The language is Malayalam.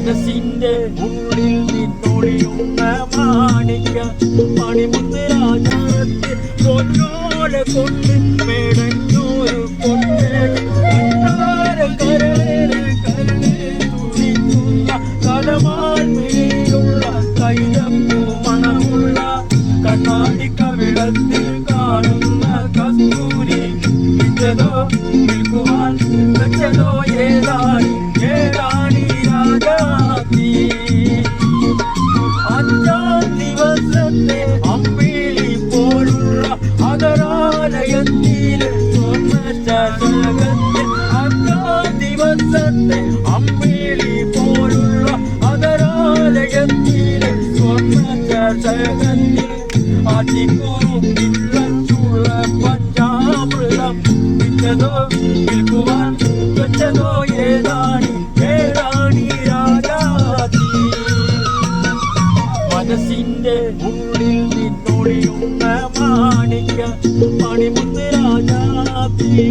മനസ്സിന്റെ ഉള്ളിൽ നിന്നൊളിയുന്ന മാണിക്ക മണിമുത്ത് രാജാവത്തെ പൊന്നോലെ കൊണ്ട് മേടഞ്ഞൂരു കൊണ്ടേടി കരളേറെ തുടിക്കുന്ന കലമാൽ മിഴിയുള്ള കൈതപ്പൂ മണമുള്ള കണ്ണാടി കവിളത്തിൽ കാണുന്ന കസ്തൂരി വിറ്റതോ വിൽക്കുവാൻ വെച്ചതോ ഏതാണി രാജാത്തി. അഞ്ചാം ദിവസത്തെ അമ്പിളി പോലുള്ള അതരാലയത്തിലെ സ്വർണ്ണ അഞ്ചാം ദിവസത്തെ അമ്പിളി പോലുള്ള അതരാലയത്തിലെ സ്വർണ്ണ അതിക്കുറുക്കിള്ള പഞ്ചാമൃതം വിറ്റതോ വിൽക്കുവാൻ വെച്ചതോ ഏതാണി രാജാതി. മനസ്സിന്റെ ഉള്ളിൽ നിന്നൊളിയുന്ന മാണിക്ക മണിമുത്ത് രാജാതി.